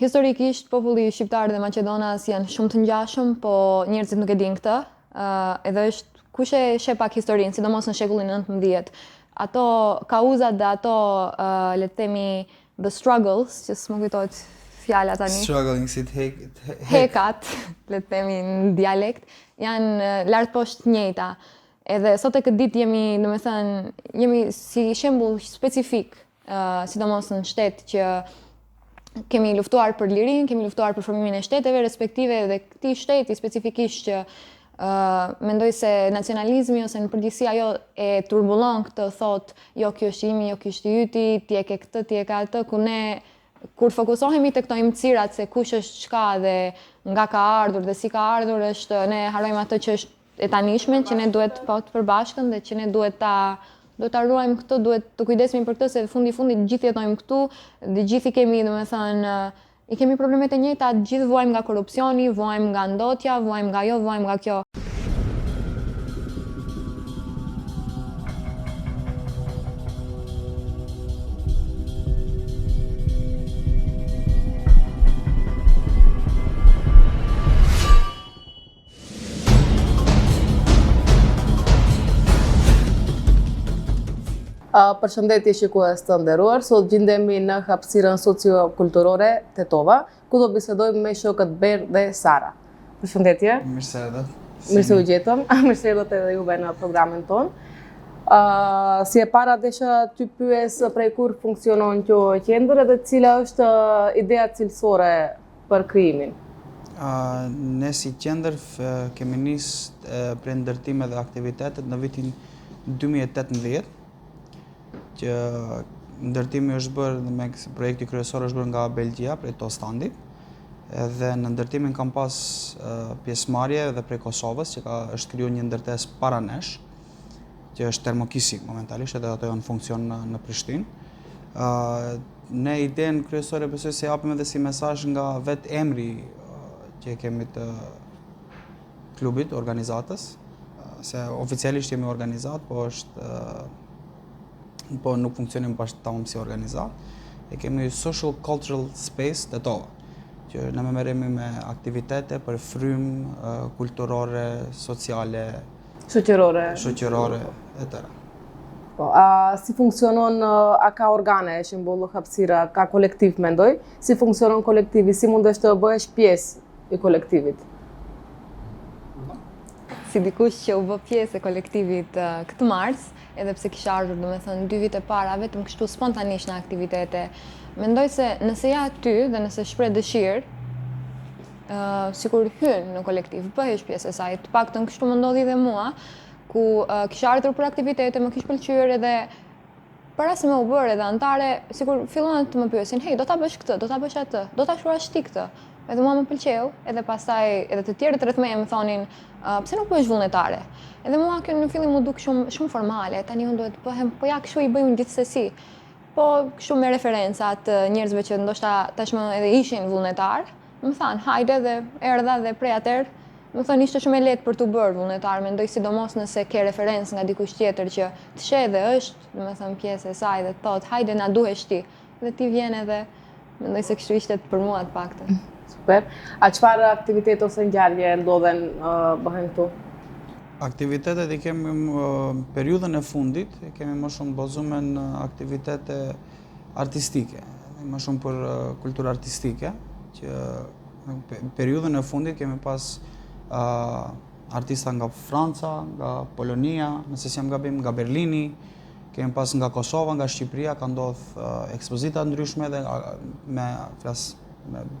Historikisht, populli shqiptar dhe Maqedonas janë shumë të ngjashëm, po njerëzit nuk e dinë këtë. Edhe është kush e sheh pak historinë, sidomos në shekullin 19. Ato kauzat dhe ato, le të themi, the struggles, që s'më kujtohet fjala tani. Struggling si Hekat, le të themi në dialekt, janë lart poshtë njëjta. Edhe sot e këtë ditë jemi si shembull specifik, sidomos në shtet që kemi luftuar për lirinë, kemi luftuar për formimin e shteteve respektive dhe këtij shteti specifikisht që mendoj se nacionalizmi ose në përgjithësi ajo e turbullon këtë, thot, jo kjo është imi, jo ky është i yti, ti e ke këtë, ti e ke atë, ku ne kur fokusohemi te këto imcirat se kush është çka dhe nga ka ardhur dhe si ka ardhur, ne harrojmë atë që është e tanishme, që ne duhet të përbashkën dhe që ne duhet ta ruajmë këtë, duhet të kujdesemi për këtë se fundi gjithë jetojmë këtu, dhe gjithë i kemi, i kemi problemet e njëjta, gjithë vuajmë nga korrupsioni, vuajmë nga ndotja, vuajmë nga jo, vuajmë nga kjo. Përshëndetje shikues të nderuar, sot gjendemi në hapësirën socio-kulturore Tetova, ku do bisedojmë me shokët Ber dhe Sara. Përshëndetje. Mirë se erdhët. Mirë se u gjetëm. Mirë se erdhët edhe juve në programin tonë. Si e para desha ty pyes prej kur funksionon kjo qendër edhe cila është ideja cilësore për krijimin. Ne si qendër kemi nisë prej ndërtime dhe aktivitetet në vitin 2018, që ndërtimi është bërë me projekti kryesor është bërë nga Belgjia, prej Tostandi, edhe në ndërtimin kam pas pjesëmarrje edhe prej Kosovës, që është kriju një ndërtesë para nesh, që është termokisi momentalisht, edhe ato janë funksion në Prishtinë. Ne idenë kryesore besoj se japim edhe si mesazh nga vetë emri që kemi të klubit, organizatës, se oficialisht jemi organizat, po nuk funksionim tamam si organizat. E kemi Social Cultural Space Tetova, që ne merremi me aktivitete për frymë kulturore, sociale, shoqërore e tëra. Po, si funksionon, a ka organe, shembull hapësira, ka kolektiv mendoj, si funksionon kolektivi, si mundesh të bëhesh pjesë i kolektivit? Si dikush që u bë pjesë e kolektivit këtë mars, edhe pse kisha ardhur 2 vite para, vetëm kështu spontanisht në aktivitete, mendoj se nëse ja aty dhe nëse shpreh dëshirë, sikur hyn në kolektiv, bëhesh pjesë e saj, të paktën kështu më ndodhi dhe mua, ku kisha ardhur për aktivitete, më kish pëlqyer edhe para se më u bërë edhe antare, sikur filluan të më pyesin, hey, do ta bësh këtë, do ta bësh atë, do ta shkruash ti këtë. Edhe mua më pëlqeu, edhe pastaj edhe të tjerët rreth meje më thonin, pse nuk bëhesh vullnetare? Edhe mua kjo në fillim më duk shumë formale, tani unë duhet të bëhem, po ja kështu i bëjmë gjithsesi. Po kështu me referencat njerëzve që ndoshta tashmë edhe ishin vullnetar, më thanë, hajde dhe erdha dhe prej atëherë, më thonë ishte shumë e lehtë për t'u bërë vullnetar, mendoj sidomos nëse ke referencë nga dikush tjetër që të sheh dhe është, domethënë pjesë e saj dhe thotë, hajde na duhesh ti. Dhe ti vjen edhe mendoj se kështu ishte për mua të paktën. Super. A çfarë aktivitete ose ngjarje ndodhen bëhen këtu? Aktivitetet i kemi periudhën e fundit, kemi më shumë bazuar në aktivitete artistike, më shumë për kulturë artistike, që periudhën e fundit kemi pas artista nga Franca, nga Polonia, nëse s'jam gabim, nga Berlini, kemi pas nga Kosova, nga Shqipëria, ka ndodhur ekspozita ndryshme dhe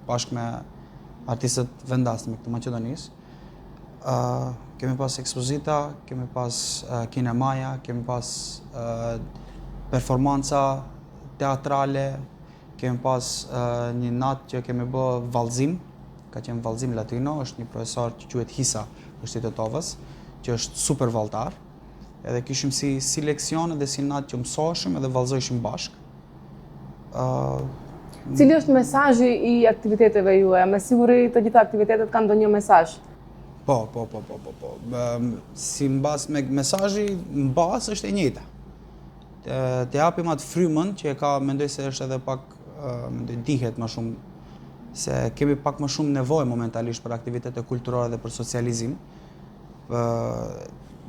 bashkë me artistët vendasë me këtë Maqedonisë. Kemi pas ekspozita, kemi pas kinemaja, kemi pas performanca teatrale, kemi pas një natë që kemi bë vallëzim, ka qenë vallëzim latino, është një profesor që quhet Hisa, është i Tetovës, që është super vallëtar. Edhe kishim si leksione dhe si natë që mësoheshim edhe vallëzoheshim bashkë. Cili është mesazhi i aktiviteteve juaja? Me siguri të gjitha aktivitetet kanë ndonjë mesazh. Po. Si mbas me mesazhi mbas është e njëjta. Të japim atë frymën që e ka, mendoj se është edhe pak, mendoj dihet më shumë se kemi pak më shumë nevojë momentalisht për aktivitete kulturore dhe për socializim,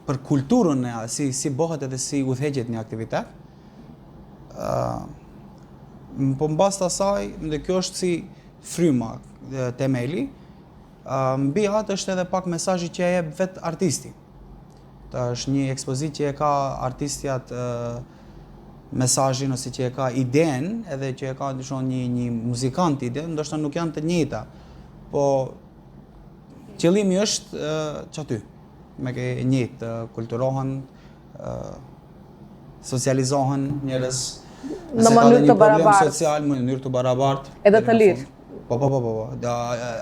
për kulturën si bëhet edhe si udhëheqet një aktivitet. Po mbas të asaj, dhe kjo është si fryma, temeli, mbi atë është edhe pak mesazhi që e jep vetë artisti. Është një ekspozitë që e ka artistjat mesazhin ose që e ka idenë, edhe që e ka një muzikant idenë, ndoshta nuk janë të njëjta. Po qëllimi është çaty, me ke njëjtë, kulturohen, socializohen njerëz në mënyrë të barabartë. Social, në mënyrë të barabartë. Edhe të lirë. Po.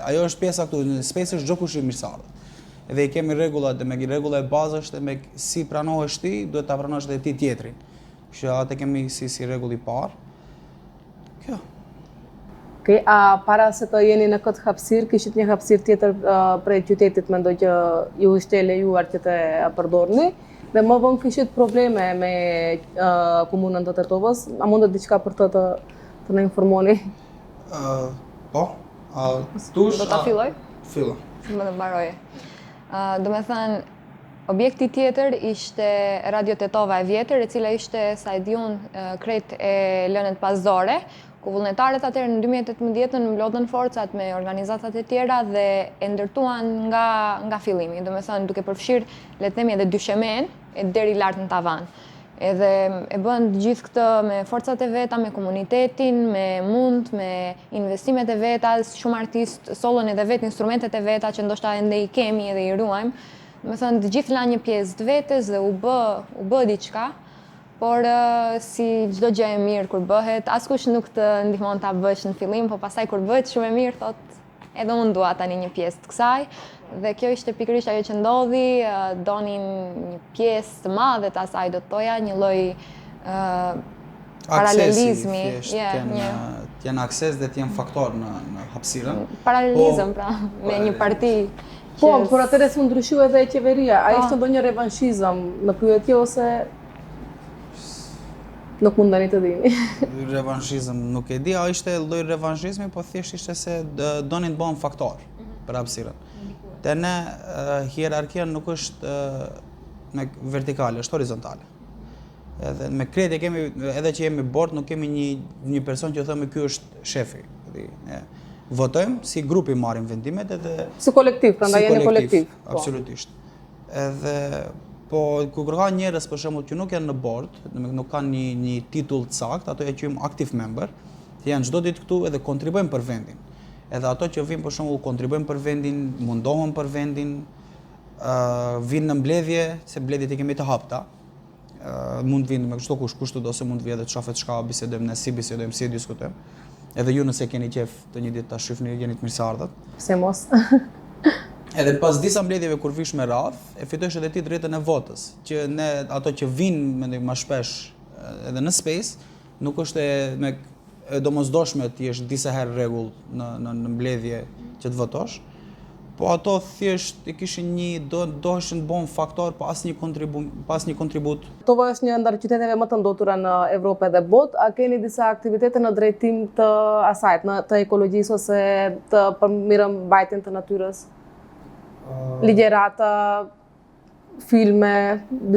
Ajo është pjesa këtu, në space është çdo kush i mirësardhur. Edhe i kemi rregullat, dhe me rregulla e bazë është me si pranohesh ti, duhet ta pranosh edhe ti tjetrin. Kështu atë kemi si rregull i parë. Kjo. Okej, para se të jeni në këtë hapësirë, kishit një hapësirë tjetër prej qytetit, mendoj që ju ishte e lejuar që të përdorni, dhe më vonë kishit probleme me komunën të Tetovës. A mundet diçka për të na informoni? Po. Tush. Do ta filloj? Fillo. Më të mbaroj. Do me thënë, objekti tjetër ishte Radio Tetova e vjetër, e cila ishte, sa e diun, krejt e lënet pasdore, ku vullnetarët atëherë në 2018 mblodhen forcat me organizatat e tjera dhe e ndërtuan nga fillimi. Do me thënë, duke përfshirë, le të themi, edhe dyshemen, e deri lart në tavan. Edhe e bën gjithë këtë me forcat e veta, me komunitetin, me mund, me investimet e veta, shumë artistë solën edhe vetë instrumentet e veta që ndoshta ende i kemi edhe i ruajmë. Me thënë, të gjithë lanë një pjesë të vetes dhe u bë diçka, por si çdo gjë e mirë kur bëhet, askush nuk të ndihmon ta bësh në fillim, po pastaj kur bëhet shumë e mirë, thotë edhe unë dua tani një pjesë të kësaj. Dhe kjo ishte pikërisht ajo që ndodhi, donin një pjesë të madhe të asaj, do të thoja, një lloj paralelizmi. T'janë akses dhe t'janë faktor në hapësirën. Paralelizëm, pra, me një parti. Po, por atëherë s'u ndryshua edhe qeveria. A ishte ndonjë revanshizëm në pyetje ose nuk mundani të dini? Revanshizëm nuk e di, a ishte lloj revanshizmi, po thjesht ishte se donin të bëhen faktor për hapësirën. Te ne hierarkia nuk është vertikale, është horizontale. Edhe me krejt kemi, edhe që jemi bord, nuk kemi një person që thëmë ky është shefi. Votojmë, si grupi marrim vendimet edhe... Si kolektiv, prandaj jeni kolektiv. Absolutisht. Edhe, po, kur ka njerëz për shembull që nuk janë në bord, nuk kanë një titull të saktë, ato e quajmë active member, që janë çdo ditë këtu edhe kontribuojnë për vendin. Edhe ato që vinë për shembull kontribuojnë për vendin, mundohen për vendin, vinë në mbledhje, se mbledhjet i kemi të hapta. Mund vinë me çdo kush të do se mund vi edhe të shofet çka bisedojmë ne, si bisedojmë, si diskutojmë. Edhe ju nëse keni qef të një ditë ta shifni, jeni të mirëseardhët. Pse mos? Edhe pas disa mbledhjeve kur vish me radhë, e fitosh edhe ti drejtën e votës, që ne ato që vinë mendoj më shpesh edhe në space, nuk është e domosdoshme të jesh disa herë rregull në mbledhje që të votosh, po ato thjesht i kishin doheshin të bëhen faktor pa asnjë kontribut. Tetova është një ndër qyteteve më të ndotura në Evropë dhe botë. A keni disa aktivitete në drejtim të asajt, të ekologjisë ose të mirëmbajtjen të natyrës? Ligjerata, filme,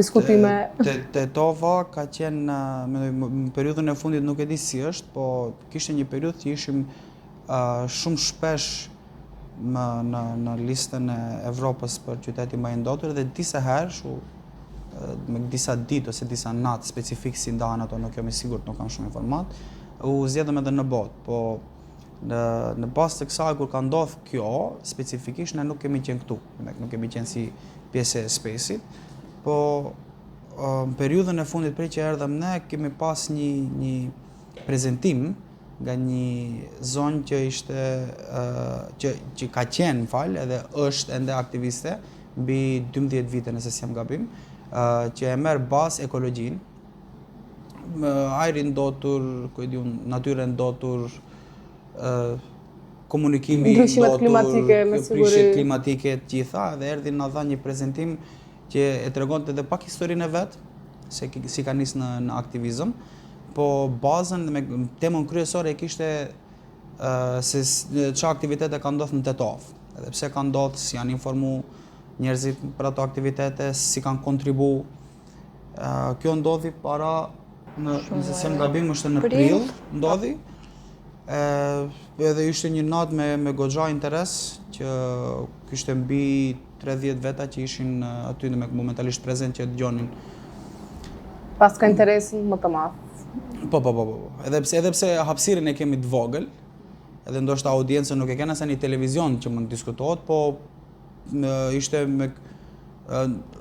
diskutime? Tetova ka qenë, në periudhën e fundit nuk e di si është, po kishte një periudhë që ishim shumë shpesh në listën e Evropës për qyteti më i ndotur dhe disa herë, me disa ditë ose disa natë specifik si ndahen ato, nuk jam i sigurt, nuk kam shumë informat, u zgjedhëm edhe në botë, po në bazë të kësaj kur ka ndodhur kjo, specifikisht ne nuk kemi qenë këtu, nuk kemi qenë si pjesë e space-it, po në periudhën e fundit prej që erdhëm ne, kemi pas një prezantim nga një zonë që ishte që ka qenë edhe është ende aktiviste mbi 12 vite nëse s'jam gabim, që e merr bazë ekologjinë, ajri ndotur, ku e diun, natyrë ndotur, komunikimi ndryshimet klimatike, me siguri. Ndryshimet klimatike të gjitha, dhe erdhi na dha një prezantim që e tregonte edhe pak historinë e vet, se si ka nisë në aktivizëm, po bazën me temën kryesore e kishte se çfarë aktivitete ka ndodhur në Tetov, edhe pse ka ndodhur, si janë informu njerëzit për ato aktivitete, si kanë kontribu. Kjo ndodhi para, nëse se më gabim, është në prill ndodhi. Edhe ishte një natë me goxha interes, që kishte mbi 30 veta që ishin aty dhe momentalisht prezent që dëgjonin. Pas ka interesin më të madh. Po. Edhe pse hapësirën e kemi të vogël, edhe ndoshta audiencën nuk e kena se një televizion që mund të diskutohet, po ishte me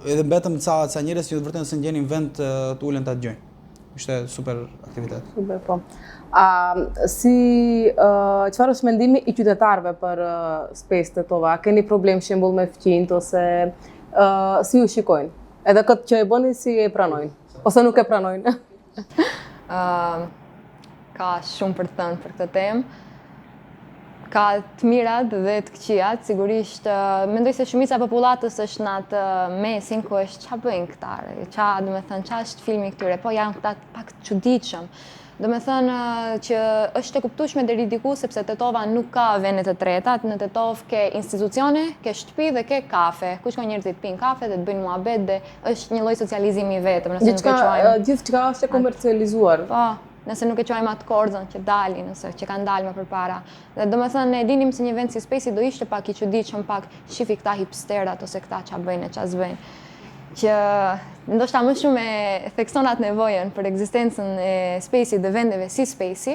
edhe mbetëm ca njerëz që vërtet se ngjenin vend të ulen ta dëgjojnë. Ishte super aktivitet. Super, po. Çfarë është mendimi i qytetarëve për Space Tetova? Keni problem shembull me fqinjt ose si ju shikojnë? Edhe këtë që e bëni si e pranojnë? Ose nuk e pranojnë? Ka shumë për të thënë për këtë temë. Ka të mirat dhe të këqijat, sigurisht mendoj se shumica e popullatës është në atë mesin ku është ç'a bëjnë këta, ç'a është filmi këtyre, po janë këta pak të çuditshëm. Domethënë që është e kuptueshme deri diku sepse Tetova nuk ka vende të treta, në Tetov ke institucione, ke shtëpi dhe ke kafe. Ku shkojnë njerëzit pinë kafe dhe të bëjnë muhabet dhe është një lloj socializimi i vetëm, nëse nuk e quajmë. Gjithçka është e komercializuar. Po. Nëse nuk e quajmë atë korzën që dalin, nëse që kanë dalë më përpara. Dhe domethënë ne dinim se një vend si Space do ishte pak i çuditshëm, pak shifi këta hipsterat ose këta ç'a bëjnë, ç'a s'bëjnë. Që ndoshta më shumë e thekson atë nevojën për ekzistencën e Space dhe vendeve si Space.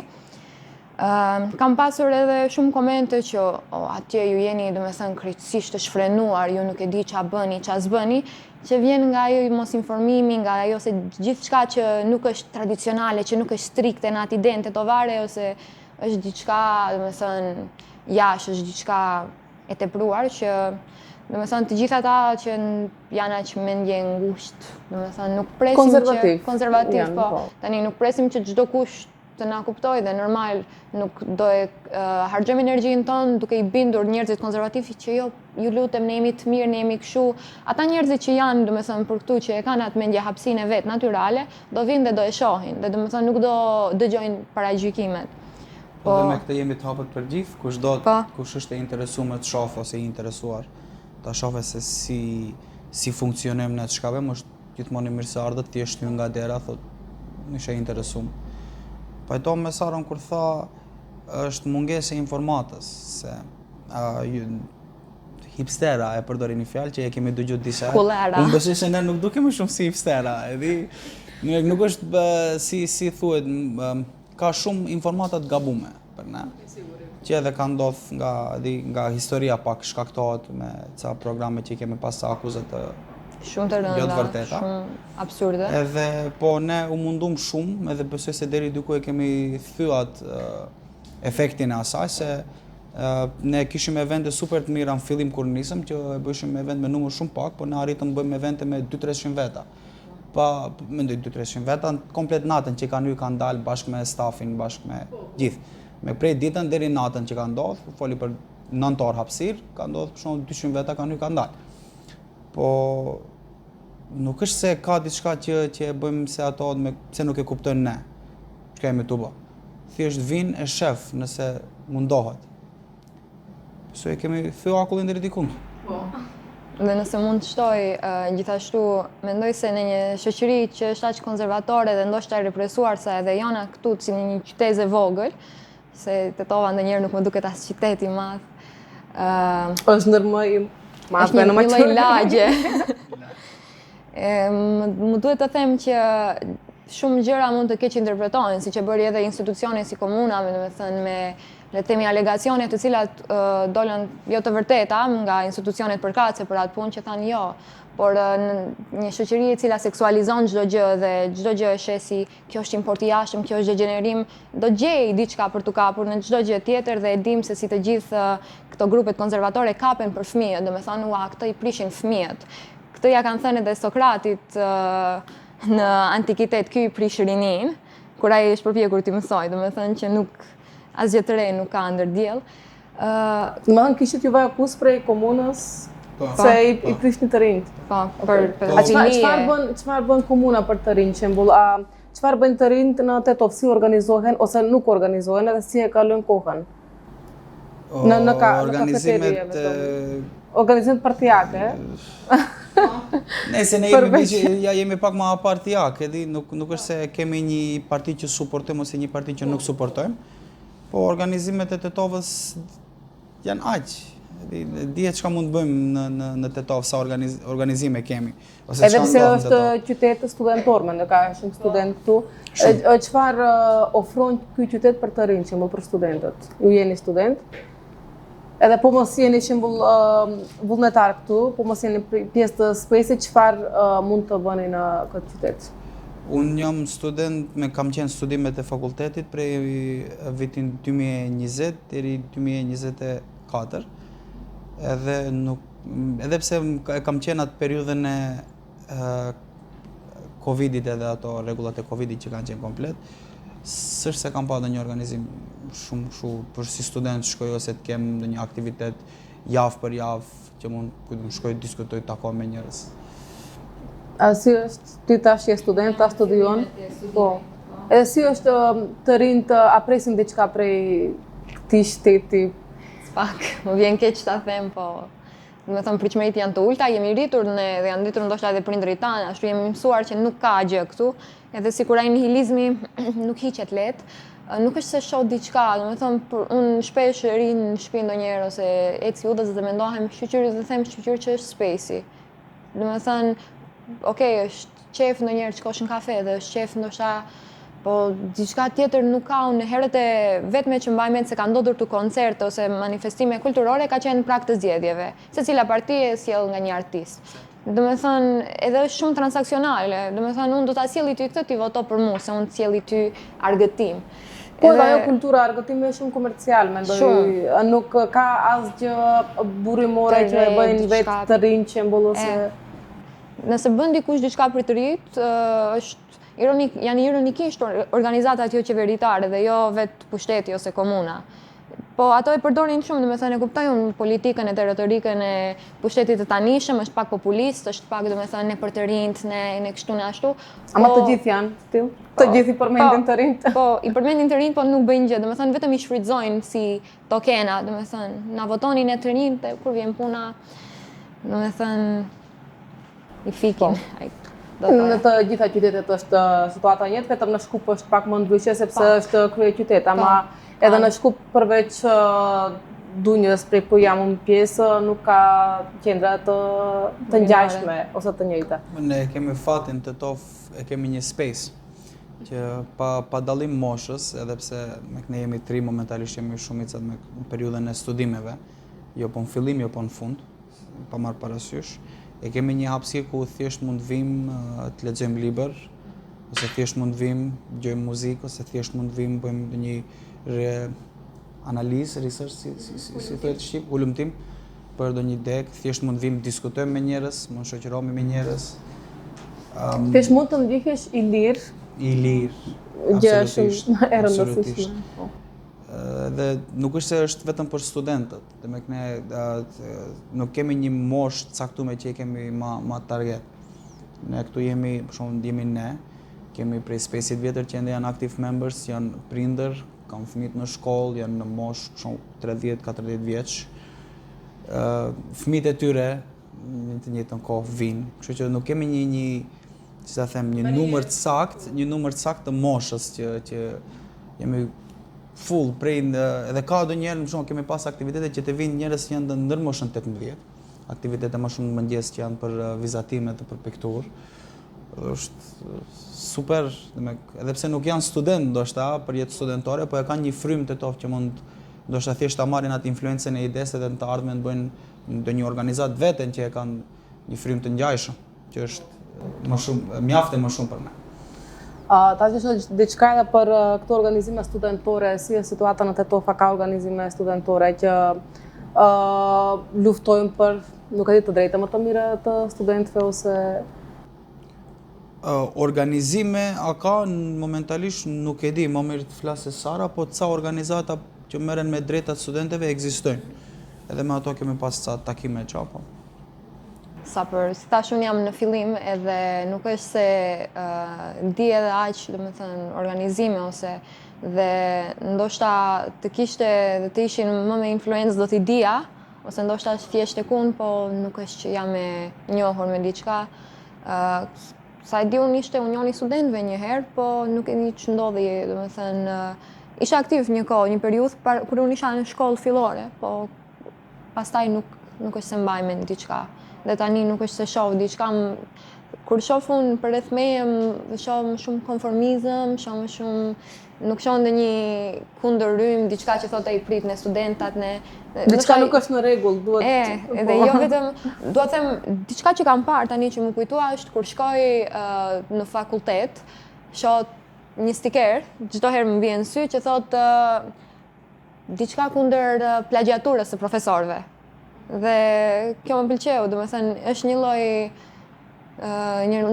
Kam pasur edhe shumë komente që atje ju jeni domethënë krejtësisht të shfrenuar, ju nuk e di ç'a bëni, ç'a s'bëni, që vjen nga ajo mos informimi, nga ajo se gjithçka që nuk është tradicionale, që nuk është strikte në atë idenë tetovare ose është diçka, domethënë, jashtë, është diçka e tepruar që domethënë të gjithë ata që janë aq mendje ngushtë, domethënë nuk presim konservativ, po. Tani nuk presim që çdo kush të na kuptoj dhe normal nuk do e harxojmë energjinë tonë duke i bindur njerëzit konservativ që jo, ju lutem ne jemi të mirë, ne jemi kështu. Ata njerëzit që janë domethënë për këtu që e kanë atë mendje hapësinë vet natyrale, do vinë dhe do e shohin dhe domethënë nuk do dëgjojnë paragjykimet. Po dhe me këtë jemi të hapët për gjithë, kush është e interesuar të shohë ose i interesuar ta shohë se si funksionojmë ne të shkave, është gjithmonë i mirë se ardhët ti është nga dera, thotë ishe interesuar. Pajtom me Sarën kur tha është mungesë e informatës, se hipstera e përdori një fjalë që e kemi dëgjuar disa. Unë besoj se ne nuk dukemi shumë si hipstera, nuk është si thuhet, ka shumë informata të gabume për ne. Që edhe ka ndodhur nga historia pak shkaktohet me ca programe që kemi pas sa akuzat të shumë të rënda, shumë absurde. Edhe po ne u mundum shumë, edhe besoj se deri diku e kemi thyat efektin e asaj, se ne kishim evente super të mira në fillim kur nisëm, që e bëshim event me numër shumë pak, po ne arritëm bëjmë evente me 200-300 veta. Mendoj 200-300 veta, komplet natën që kanë kanë dalë bashkë me stafin, bashkë me gjithë. Me prej ditën deri natën që kanë ndodhur, foli për 9 orë hapësirë, kanë ndodhur për shembull 200 veta kanë dalë. Po nuk është se ka diçka që e bëjmë se ato pse nuk e kuptojnë ne. Çka jemi tu bë. Thjesht vinë e shef nëse mundohet. Pse e kemi thyer akullin deri diku. Po. Dhe nëse mund të shtoj, gjithashtu mendoj se në një shoqëri që është aq konservatore dhe ndoshta e represuar sa edhe jona këtu si në një qytet e vogël, se Tetova ndonjëherë nuk më duket as qytet i madh. Është ndërmëj është një lloj lagje. Më duhet të them që shumë gjëra mund të keq interpretohen, siç e bëri edhe institucione si komuna, domethënë me le të themi alegacione të cilat dolën jo të vërteta nga institucionet përkatëse për atë punë që thanë jo, por një shoqëri e cila seksualizon çdo gjë dhe çdo gjë e sheh si kjo është import i jashtëm, kjo është degenerim, do gjej diçka për tu kapur në çdo gjë tjetër dhe e dim se si të gjithë këto grupet konservatore kapen për fëmijët, domethënë këto i prishin fëmijët. Këtë ja kanë thënë edhe Sokratit në antikitet, ky i prish rinin, kur ai është përpjekur t'i mësoj, domethënë që nuk asgjë të re nuk ka ndër diell. Domethënë kishit ju vaj akuz prej komunës se i prishni të rinjt. Po, për çfarë bën komuna për të rinjt, shembull, çfarë bëjnë të rinjt në Tetov, si organizohen ose nuk organizohen edhe si e kalojnë kohën? Në organizimet kafeteri, organizimet partijake. Nëse ne jemi pak më apartijak, di, nuk është se kemi një parti që suportojmë ose një parti që nuk suportojmë, po organizimet e Tetovës janë aq. Dihet çka mund të bëjmë në Tetovë, sa organizime kemi. Edhe pse është qytet studentor, mendoj ka shumë student këtu. Çfarë ofron ky qytet për të rinj, për studentët? Ju jeni student? Edhe po mos jeni shembull vullnetar këtu, po mos jeni pjesë të Space-it, çfarë mund të bëni në këtë qytet? Unë jam student, kam qenë studimet e fakultetit prej vitin 2020 deri 2024. Edhe pse kam qenë atë periudhën e Covidit edhe ato rregullat e Covidit që kanë qenë komplet, s'është se kam pa ndonjë organizim shumë kështu për si student shkoj ose të kem ndonjë aktivitet javë për javë që mund të shkoj të diskutoj, takoj me njerëz. Si është, ti tash je student, ta studion? Po. Edhe si është të rinj të apresin diçka prej këtij shteti? Pak, më vjen keq ta them, po do të thënë pritshmëritë janë të ulta, jemi rritur ne dhe janë rritur ndoshta edhe prindërit tanë, ashtu jemi mësuar që nuk ka gjë këtu, edhe sikur ai nihilizmi nuk hiqet lehtë. Nuk është se shoh diçka, domethënë unë shpesh ri në shtëpi ndonjëherë ose eci udhës dhe mendohem shqyqyr dhe them shqyqyr që është Space-i. Domethënë, okej, është qef ndonjëherë të shkosh në kafe dhe është qef ndoshta, po diçka tjetër nuk ka. Unë herët e vetme që mbaj mend se ka ndodhur të koncerte ose manifestime kulturore ka qenë prag të zgjedhjeve. Secila parti e sjell nga një artist. Domethënë, edhe është shumë transaksionale. Domethënë, unë do ta sjelli ty këtë, ti voto për mua, se unë sjelli ty argëtim. Po edhe ajo kultura argëtimi është shumë komercial, mendoj. Nuk ka asgjë burimore që e bëjnë vetë të rinj qembull ose nëse bën dikush diçka për të rinjt, është janë ironikisht organizatat jo qeveritare dhe jo vetë pushteti ose komuna. Po ato e përdorin shumë, domethënë e kuptoj unë politikën e retorikën e pushtetit të tanishëm, është pak populist, është pak domethënë ne për të rinjt, ne kështu ne ashtu. Ama të gjithë janë still? Të gjithë i përmendin të rinjt? Po, i përmendin të rinjt, po nuk bëjnë gjë, domethënë vetëm i shfrytëzojnë si tokena, domethënë na votonin ne të rinjt dhe kur vjen puna, domethënë i fikin. Në të gjitha qytetet është situata njëjtë, vetëm në Shkup është pak më ndryshe sepse është kryeqytet, ama edhe në Shkup përveç Dunjës prej ku jam unë pjesë, nuk ka qendra të ngjashme ose të njëjta. Ne kemi fatin të e kemi një Space që pa dallim moshës, edhe pse ne jemi tri momentalisht, jemi shumicat me periudhën e studimeve, jo po në fillim, jo po në fund, pa marrë parasysh. E kemi një hapësirë ku thjesht mund vim të lexojmë libër, ose thjesht mund vim dëgjojmë muzikë, ose thjesht mund vim bëjmë një analizë, research, si thuhet shqip, ulëmtim për ndonjë ide, thjesht mund vim diskutojmë me njerëz, mund shoqërohemi me njerëz. Thjesht mund të ndjehesh i lirë. I lirë. Gjë shumë e rëndësishme. Dhe nuk është se është vetëm për studentët, ne nuk kemi një moshë të caktuar që kemi ma target. Ne këtu jemi, për shembull, jemi ne, kemi prej 50 vjetër që ende janë active members, janë prindër, kanë fëmijë në shkollë, janë në moshë, për shembull, 30-40 vjeç. Fëmijët e tyre në të njëjtën kohë vinë, kështu që nuk kemi një numër të saktë të moshës që jemi full prej edhe ka ndonjëherë më shumë kemi pas aktivitete që të vinë njerëz që janë në ndërmoshën 18, aktivitete më shumë mëngjes që janë për vizatime të për pikturë. Është super, edhe pse nuk janë student ndoshta për jetë studentore, po e kanë një frymë të toftë që mund ndoshta thjesht ta marrin atë influencën e idesë dhe në të ardhmen bëjnë ndonjë organizat veten që e kanë një frymë të ngjashme, që është më shumë mjaftë më shumë për ne. Tash është diçka edhe për këto organizime studentore, si është situata në Tetova, ka organizime studentore që luftojnë për, nuk e di, të drejtë më të mira të studentëve ose organizime a ka momentalisht nuk e di, më mirë të flasë Sara, po ca organizata që merren me drejtat studentëve ekzistojnë. Edhe me ato kemi pas ca takime çapo. Sa për, si tash unë jam në fillim edhe nuk është se di edhe aq, domethënë, organizime ose dhe ndoshta të ishin më me influencë do t'i dija, ose ndoshta është thjesht tek unë, po nuk është që jam e njohur me diçka. Sa e di unë ishte Unioni i Studentëve një herë, po nuk e di ç'ndodhi, domethënë isha aktiv një kohë, një periudhë kur unë isha në shkollë fillore, po pastaj nuk është se mbaj mend diçka. Dhe tani nuk është se shoh diçka, kur shoh unë përreth meje, shoh më shumë konformizëm, shoh më shumë, nuk shoh ndonjë kundërrym, diçka që thotë i prit në studentat, diçka nuk është në rregull, duhet. Edhe jo vetëm, dua të them, diçka që kam parë tani që më kujtua është kur shkoj në fakultet, shoh një stiker, çdo herë më vjen në sy që thotë diçka kundër plagjaturës së profesorëve. Dhe kjo më pëlqeu, domethënë është një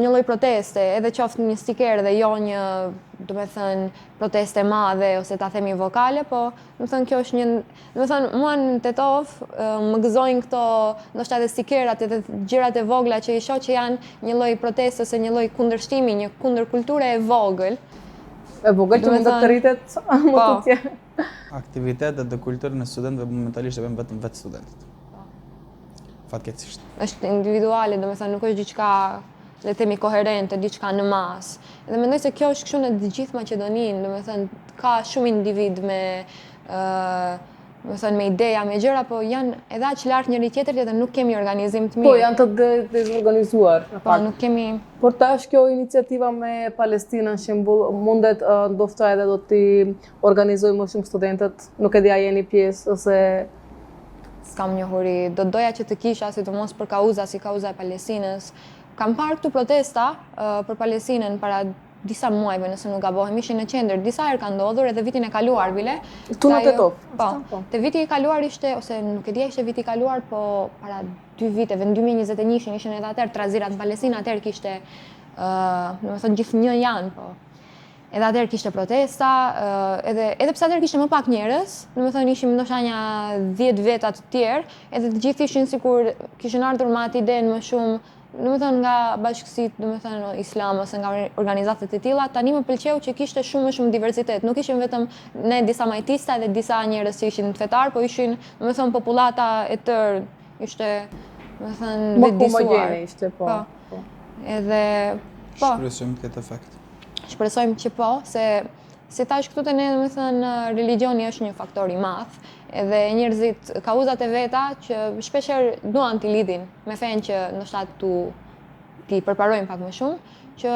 lloj proteste, edhe qoftë një stiker dhe jo një, domethënë, proteste madhe ose ta themi vokale, po domethënë kjo është domethënë mua në Tetov më gëzojnë këto, ndoshta edhe stikerat edhe gjërat e vogla që i shoh që janë një lloj proteste ose një lloj kundërshtimi, një kundërkulture e vogël. E vogël që mund të rritet më të tjerë. Aktivitetet dhe kulturën e studentëve momentalisht e bën vetëm vetë studentët. Fatkeqësisht. Është individuale, domethënë nuk është diçka, le të themi, koherente, diçka në masë. Dhe mendoj se kjo është kështu në të gjithë Maqedoninë, domethënë ka shumë individ domethënë me ideja, me gjëra, po janë edhe aq lart njëri tjetrit dhe nuk kemi organizim të mirë. Po janë të dezorganizuar. Po nuk kemi. Por tash kjo iniciativa me Palestinën shembull mundet ndoshta edhe do t'i organizojmë më shumë studentët, nuk e di a jeni pjesë ose s'kam njohuri, do doja që të kisha, sidomos për kauza si kauza e Palestinës. Kam parë këtu protesta për Palestinën para disa muajve, nëse nuk gabohem, ishin në qendër, disa herë ka ndodhur edhe vitin e kaluar bile. Tu në Tetov. Po, te viti i kaluar ishte, ose nuk e di ishte viti i kaluar, po para 2 viteve, në 2021 ishin edhe atëherë trazirat në Palestinë, atëherë kishte, domethënë gjithnjë janë, po. Edhe atëherë kishte protesta, edhe pse atëherë kishte më pak njerëz, domethënë ishim ndoshta një 10 veta të tjerë, edhe të gjithë ishin sikur kishin ardhur me atë idenë më shumë, domethënë nga bashkësitë, domethënë islam ose nga organizatat e tilla. Tani më pëlqeu që kishte shumë më shumë diversitet. Nuk ishin vetëm ne disa majtista edhe disa njerëz që ishin fetar, po ishin, domethënë, popullata e tërë, ishte, domethënë, vetëdijsuar. Më homogene ishte, po. Edhe po. Shpresojmë këtë efekt. Shpresojmë që po, se si thash këtu te ne, domethënë, religioni është një faktor i madh, edhe njerëzit kauzat e veta që shpeshherë duan t'i lidhin me fenë që ndoshta t'i përparojnë pak më shumë, që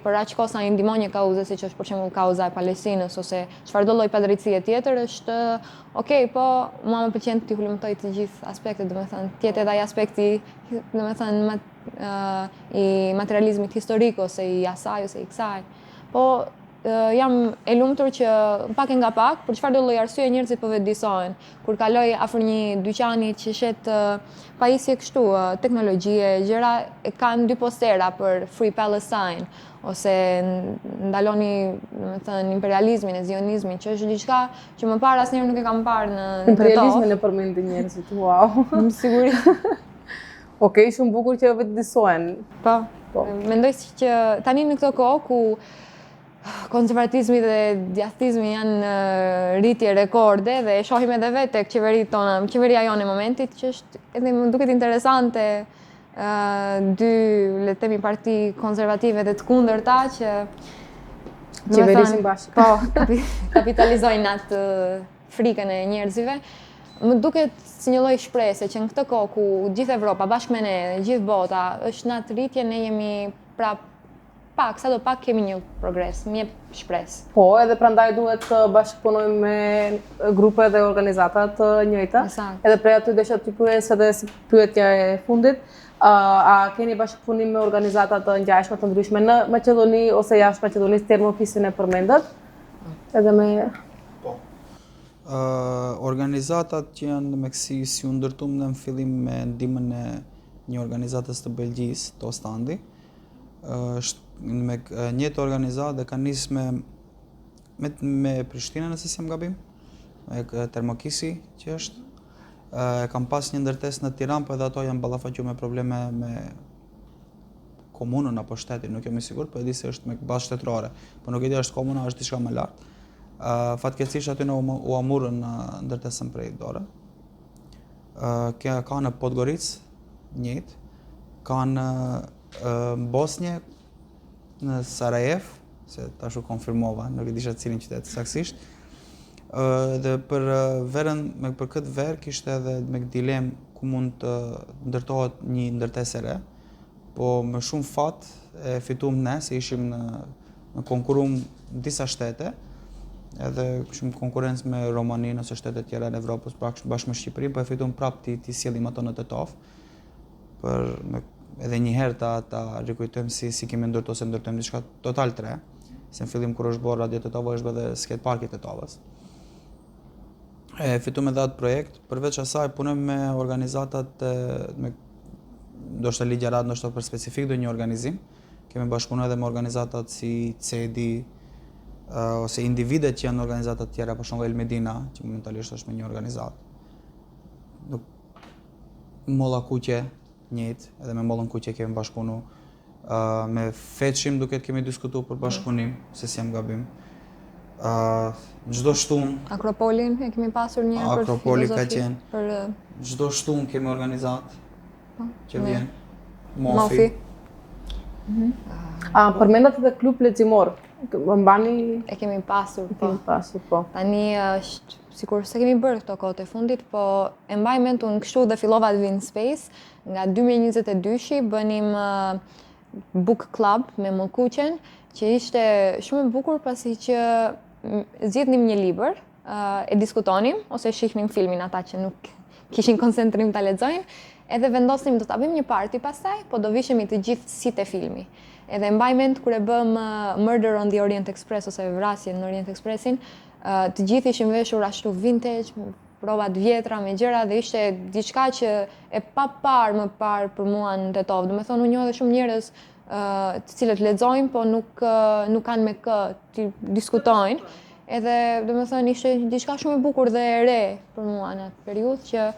për aq kohë sa i ndihmon një kauze siç është për shembull kauza e Palestinës ose çfarëdo lloj padrejtie tjetër është okay, po mua më pëlqen t'i hulumtoj të gjithë aspektet, domethënë tjetë edhe ai aspekti, domethënë i materializmit historik ose i asaj ose i kësaj. Po jam e lumtur që pak e nga pak, për çfarëdo lloj arsye njerëzit po vetëdijsohen. Kur kaloj afër një dyqani që shet pajisje kështu, teknologjie, gjëra, kanë 2 postera për Free Palestine ose ndaloni, domethënë, imperializmin e zionizmin, që është diçka që më parë asnjëherë nuk e kam parë në Tetov. Imperializmin e përmendin njerëzit. Wow. Në siguri. Okej, shumë bukur që vetëdijsohen. Po. Mendoj që tani në këtë kohë ku konservatizmi dhe djathtizmi janë në rritje rekorde dhe e shohim edhe vetë tek qeveria jonë e momentit, që është edhe më duket interesante 2, le të themi, parti konservative dhe të kundërta që qeverisin bashkë. Po, kapitalizojnë atë frikën e njerëzve. Më duket si një lloj shpresë që në këtë kohë ku gjithë Evropa bashkë me ne, gjithë bota është në atë rritje, ne jemi prap sa do pak kemi një progres, më jep shpresë. Po, edhe prandaj duhet të bashkëpunojmë me grupe dhe organizata të njëjta. Edhe prej aty desha t'ju pyes edhe si pyetja e fundit, a keni bashkëpunim me organizata të ngjashme të ndryshme në Maqedoni ose jashtë Maqedonisë, Termofisin e përmendet? Edhe me organizatat që janë në Meksi si u ndërtuam në fillim me ndihmën e një organizatës të Belgjisë, Tostandi. Me një të organizatë dhe kanë nisë me Prishtinën, nëse s'jam gabim, me Termokisi që është. Kam pas një ndërtesë në Tiranë, po edhe ato janë ballafaqur me probleme me komunën apo shtetin, nuk jam i sigurt, po e di se është me bazë shtetërore, po nuk e di është komuna, është diçka më lart. Fatkeqësisht aty u amurën ndërtesën prej dore. Ka në Podgoric, njëjtë, ka në Bosnje, në Sarajev, se tash u konfirmova, nuk e disha cilin qytet saktësisht. Dhe për për këtë verë kishte edhe me dilem ku mund të ndërtohet një ndërtesë e re, po me shumë fat e fituam ne, se ishim në konkurum disa shtete, edhe kishim konkurrencë me Romaninë ose shtete tjera në Evropës bashkë me Shqipërinë, po e fituam prapë ti sjellim ato në Tetov. Edhe një herë ta rikujtojmë si kemi ndërtuar ose ndërtojmë diçka total tre, se në fillim kur është bërë Radio Tetova është bërë edhe skate parki Tetovës. E fituam edhe atë projekt, përveç asaj punojmë me organizatat ndoshta ligjërat, ndoshta për specifik do një organizim. Kemi bashkëpunuar edhe me organizatat si CEDI, ose individet që janë organizatat tjera, për shembull Medina, që momentalisht është me një organizat. Molla Kuqe, njëjtë, edhe me Mollën Kuqe kemi bashkëpunuar. Me Fetshim duket kemi diskutuar për bashkëpunim, se si jam gabim. Çdo shtunë. Akropolin e kemi pasur një herë për Akropoli ka qenë. Çdo shtunë kemi organizat që vjen. Mofi. Përmendat edhe klub leximor. Mbani e kemi pasur, po. Tani është sikur se kemi bërë këto kohë të fundit, po e mbaj mend unë kështu dhe fillova të vinë Space. Nga 2022 bënim book club me Mokuqen, që ishte shumë e bukur pasi që zgjidhnim një libër, e diskutonim ose shihnim filmin ata që nuk kishin koncentrim ta lexojnë, edhe vendosnim do ta bëjmë një party pastaj, po do vishemi të gjithë si te filmi. Edhe mbaj mend kur e bëm Murder on the Orient Express ose Vrasjen në Orient Expressin, të gjithë ishin veshur ashtu vintage, provat vjetra me gjëra dhe ishte diçka që e pa parë më parë për mua në Tetov. Domethënë unë njoh edhe shumë njerëz të cilët lexojnë, po nuk kanë me kë të diskutojnë. Edhe domethënë ishte diçka shumë e bukur dhe e re për mua në atë periudhë që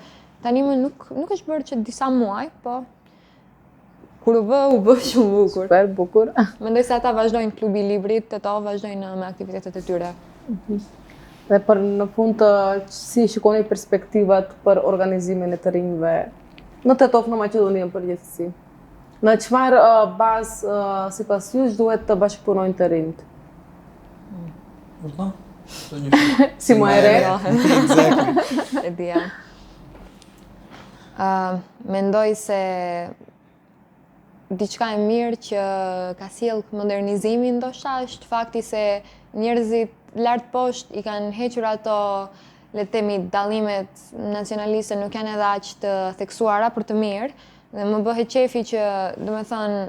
tani më nuk është bërë që disa muaj, po kur u bë shumë bukur. Super bukur. Mendoj se ata vazhdojnë klubi i librit, Tetov vazhdojnë me aktivitetet e tyre. Dhe për në fund si shikoni perspektivat për organizimin e të rinjve në Tetov, në Maqedoninë në përgjithësi? Në çfarë bazë sipas jush duhet të bashkëpunojnë të rinjt? Si më e re? Exactly. E dia. Mendoj se diçka e mirë që ka sjell modernizimin ndoshta është fakti se njerëzit lart poshtë i kanë hequr ato, le të themi, dallimet nacionaliste, nuk janë edhe aq të theksuara për të mirë, dhe më bëhet qefi që, domethënë,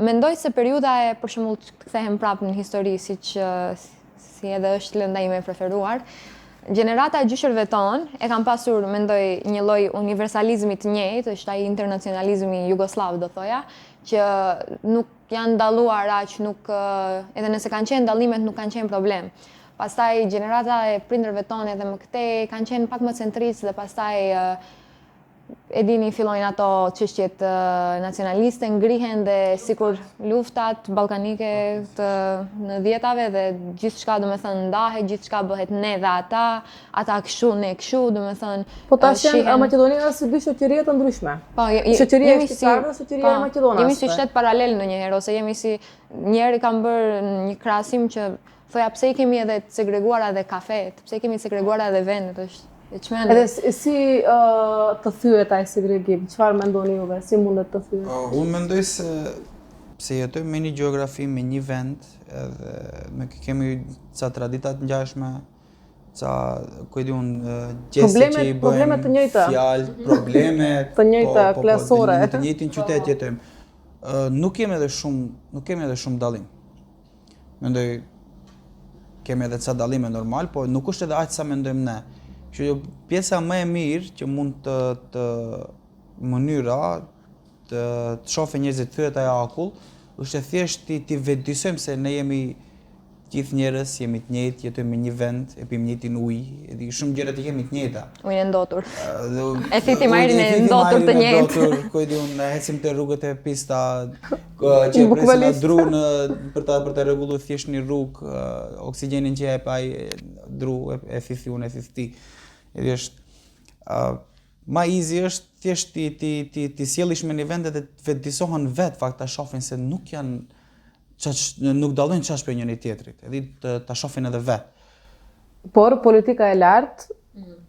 mendoj se periudha e, për shembull, të kthehem prapë në histori, si edhe është lënda ime e preferuar. Gjenerata e gjyshërve tonë e kanë pasur, mendoj, një lloj universalizmi të njëjtë, është ai internacionalizmi jugoslav, do thoja, që nuk janë dalluar aq, edhe nëse kanë qenë dallimet nuk kanë qenë problem. Pastaj gjenerata e prindërve tonë edhe më këtej kanë qenë pak më centristë dhe pastaj e dini fillojnë ato çështjet nacionaliste, ngrihen dhe sikur luftat ballkanike në 10-tave dhe gjithçka domethënë ndahet, gjithçka bëhet ne dhe ata kështu, ne kështu, domethënë. Po tash Maqedonia si dy shoqëri të ndryshme. Po, shoqëria e shqiptarëve dhe shoqëria e maqedonasve. Jemi si shtet paralel ndonjëherë ose jemi si njëri kam bërë një krahasim që thoja pse i kemi edhe të segreguara edhe kafet, pse i kemi të segreguara edhe vendet, është edhe si të thyet ai segregim? Çfarë mendoni juve? Si mundet të thyet? Unë mendoj se jetojmë me një gjeografi, me një vend, edhe kemi ca tradita të ngjashme, ca, ku e di unë, gjeste që i bëjmë, fjalë, probleme të njëjta klasore. Të njëjtin qytet jetojmë. Nuk kemi edhe shumë dallim. Mendoj kemi edhe ca dallime normal, po nuk është edhe aq sa mendojmë ne. Që pjesa më e mirë që mund të mënyra të shohë njerëzit thyet ajo akull, është thjesht ti vetëdijsojmë se ne jemi gjithë njerëz jemi të njëjtë, jetojmë në një vend, e pim njëjtin ujë, e di shumë gjëra të kemi të njëjta. Ujin e ndotur. E thithim ajrin e ndotur të njëjtë. Ku e di unë, ecim te rrugët e pista, që presim na dru për ta rregulluar thjesht një rrugë, oksigjenin që jep ai dru e thithi unë e thith ti. E di është ma easy është thjesht ti sjellish me një vend dhe të vetëdijsohen vet fakt ta shohin se nuk janë nuk dallojnë çash për njëri tjetrit, edhe ta shohin edhe vet. Por politika e lartë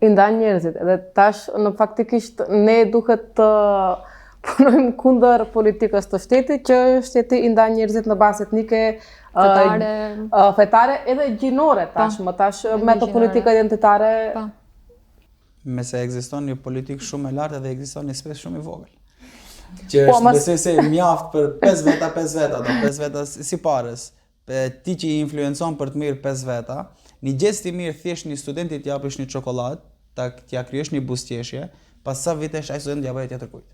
i ndan njerëzit, edhe tash në faktikisht ne duhet të punojmë kundër politikës të shtetit, që shteti i ndan njerëzit në bazë etnike, fetare edhe gjinore tash, më tash me të politika identitare. Me se ekziston një politikë shumë e lartë edhe ekziston një spes shumë i vogël. Që është besoj se mjaft për 5 veta, do 5 veta si parës. Ti që i influencon për të mirë 5 veta, një gest i mirë thjesht një studenti t'ja japësh një çokoladë, t'ja krijosh një buzëqeshje, pas sa vitesh ai student t'ja bëhet tjetër kujt.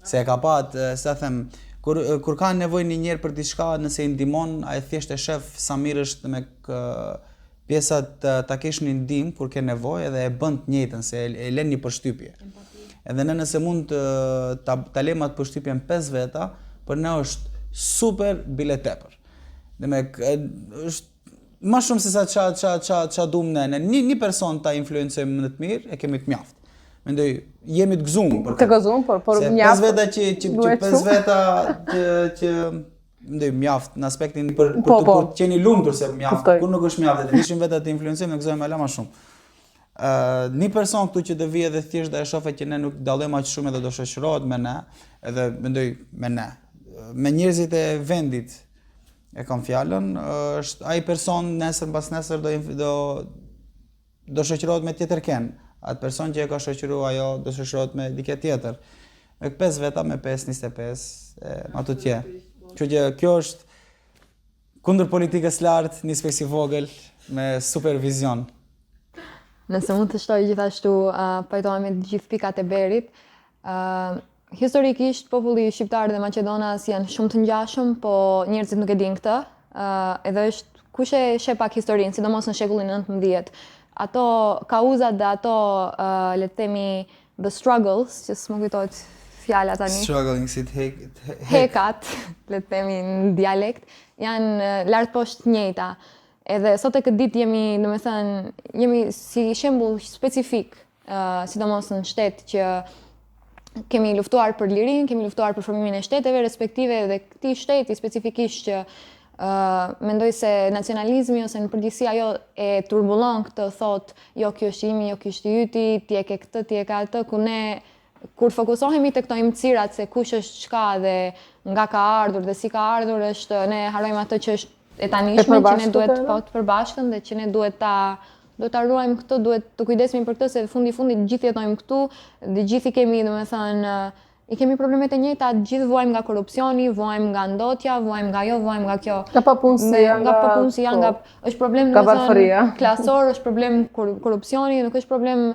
Se e ka patë, sa them, kur ka nevojë një njerë për diçka, nëse i ndihmon, ai thjesht e shef sa mirë është me pjesat ta kesh një ndihmë kur ke nevojë edhe e bën të njëjtën, se e lën një përshtypje. Edhe ne nëse mund ta lëmë atë përshtypjen 5 veta, për ne është super bile tepër. Demek është më shumë se sa ça duam ne. Një person ta influencojmë në të mirë, e kemi të mjaft. Mendoj jemi të gëzuar për të gëzuar, por mjaft. 5 veta që 5 veta që mendoj mjaft në aspektin për të qenë i lumtur se mjaft. Kur nuk është mjaft, të ishin veta të influencojmë, ne gëzojmë më shumë. Një person këtu që do vijë edhe thjesht dhe e shohë që ne nuk dallojmë aq shumë edhe do shoqërohet me ne, edhe mendoj me ne. Me njerëzit e vendit e kam fjalën, është ai person nesër pas nesër do shoqërohet me tjetër ken. Atë person që e ka shoqëruar ajo do shoqërohet me dikë tjetër. Me 5 veta, me 5, 25, ato tje. Kështu që kjo është kundër politikës lartë, një spes i vogël me supervizion. Nëse mund të shtoj gjithashtu, pajtohemi të gjithë pikat e berit. Historikisht, populli shqiptar dhe Maqedonas janë shumë të ngjashëm, po njerëzit nuk e dinë këtë. Edhe është kush e sheh pak historinë, sidomos në shekullin 19. Ato kauzat dhe ato, le të themi, the struggles, që s'më kujtohet fjala tani. Struggling si hekat, le të themi në dialekt, janë lart poshtë të njëjta. Edhe sot e këtë ditë jemi si shembull specifik, sidomos në shtet që kemi luftuar për lirinë, kemi luftuar për formimin e shteteve respektive dhe këtij shteti specifikisht që mendoj se nacionalizmi ose në përgjithësi ajo e turbullon këtë thotë, jo ky është imi, jo ky është i yti, ti e ke këtë, ti e ke atë, ku ne kur fokusohemi te këto imcirat se kush është çka dhe nga ka ardhur dhe si ka ardhur, është ne harrojmë atë që është e tanishme që ne duhet të përbashkën dhe që ne duhet ta ruajmë këtë, duhet të kujdesemi për këtë se fundi gjithë jetojmë këtu, dhe gjithë i kemi, i kemi problemet e njëjta, gjithë vuajmë nga korrupsioni, vuajmë nga ndotja, vuajmë nga jo, vuajmë nga kjo. Nga papunësia, është problem klasor, është problem korrupsioni, nuk është problem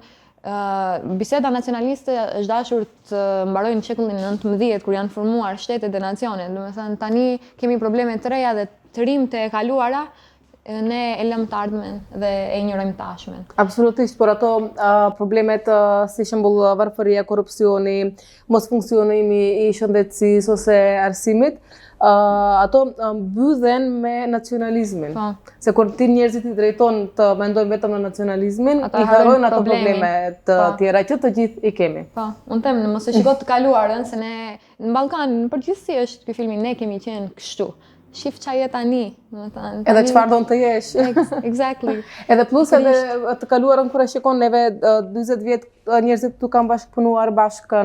biseda nacionaliste është dashur të mbarojnë në shekullin 19 kur janë formuar shtetet dhe nacionet. Domethënë tani kemi probleme të reja dhe të rimte e kaluara, ne e lëmë të ardhmen dhe e injorojmë tashmen. Absolutisht, por ato problemet si shembull varfëria, korrupsioni, mos funksionimi i shëndetësisë ose arsimit, ato mbydhen me nacionalizmin. Se kur ti njerëzit i drejton të mendojnë vetëm në nacionalizmin, i harrojnë ato probleme të tjera që të gjithë i kemi. Po, unë them, mos e shiko të kaluarën, se ne në Ballkan, në përgjithësi është ky filmi, ne kemi qenë kështu. Shif qa je tani. Edhe çfarë don të jesh. Exactly. Edhe plus edhe të kaluarën kur e shikon neve 40 vjet njerëzit këtu kanë bashkëpunuar bashkë,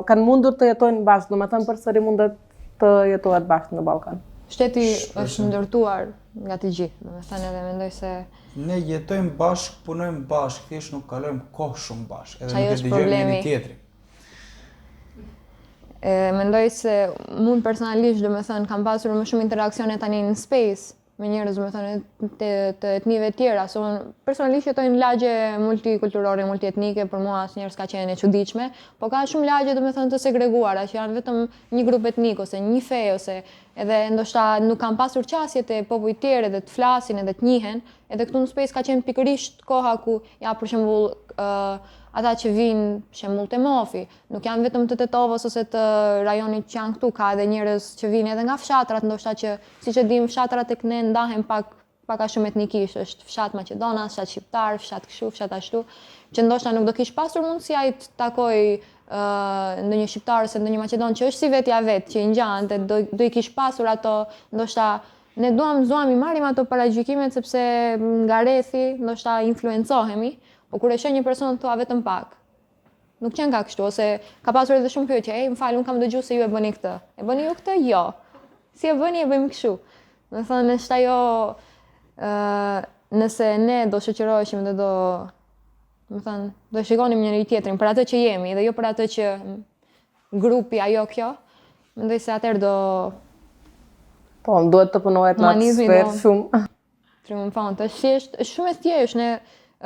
kanë mundur të jetojnë bashkë, domethënë përsëri mundet të jetohet bashkë në Ballkan. Shteti është ndërtuar nga të gjithë, domethënë edhe mendoj se ne jetojmë bashkë, punojmë bashkë, thjesht nuk kalojmë kohë shumë bashkë, edhe nuk e dëgjojmë njëri tjetrin. Mendoj se mund personalisht, domethënë, kam pasur më shumë interaksione tani në space, me njerëz, me thënë, të etnive tjera. Se unë personalisht jetoj në lagje multikulturore, multietnike, për mua asnjëherë s'ka qenë e çuditshme, po ka shumë lagje, domethënë, të segreguara, që janë vetëm një grup etnik ose një fe ose edhe ndoshta nuk kanë pasur qasjet e popujt tjerë edhe të flasin edhe të njihen. Edhe këtu në Space ka qenë pikërisht koha ku ja për shembull ata që vinë, për shembull te Mofi, nuk janë vetëm të Tetovës ose të rajonit që janë këtu, ka edhe njerëz që vinë edhe nga fshatrat, ndoshta që siç e dim fshatrat tek ne ndahen pak a shumë etnikisht, është fshat Maqedonas, fshat shqiptar, fshat kështu, fshat ashtu, që ndoshta nuk do kish pasur mundësi ai të takoj ndonjë shqiptar ose ndonjë maqedon që është si vetja vet, që i ngjante, do i kish pasur ato, ndoshta ne duam i marrim ato paragjykimet sepse nga rrethi ndoshta influencohemi. Po kur e sheh një person thua vetëm pak. Nuk qenë ka kështu, ose ka pasur edhe shumë pyetje, më fal, unë kam dëgjuar se ju e bëni këtë. E bëni ju këtë? Jo. Si e bëni, e bëjmë kështu. Do të thonë, është ajo nëse ne do shoqëroheshim dhe do shikonim njëri tjetrin për atë që jemi dhe jo për atë që grupi ajo kjo, mendoj se atëherë do Po, duhet të punohet në atë sferë shumë. Triumfante. Është shumë e thjeshtë, ne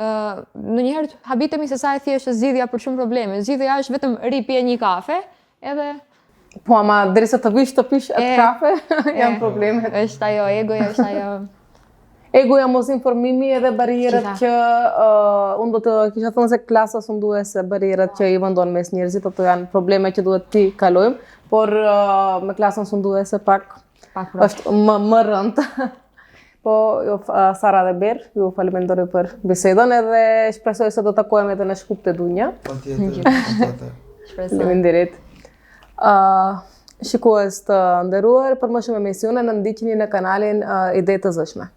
ndonjëherë habitemi se sa e thjeshtë është zgjidhja për shumë probleme. Zgjidhja është vetëm pije një kafe, edhe Po, ama derisa të vish të pish atë kafe, janë problemet. Është ajo, egoja është ajo. Egoja, mos informimi edhe barrierat që unë do të kisha thënë se klasa sunduese, barrierat që i vendon mes njerëzit, ato janë probleme që duhet t'i kalojmë, por me klasën sunduese pak është më rëndë. Po, Sara dhe Ber, ju faleminderoj për bisedën edhe shpresoj se do takohemi edhe në Shkup të Dunja. Patjetër. Faleminderit. Shikues të nderuar, për më shumë emisione na ndiqni në kanalin Ide të Zëshme.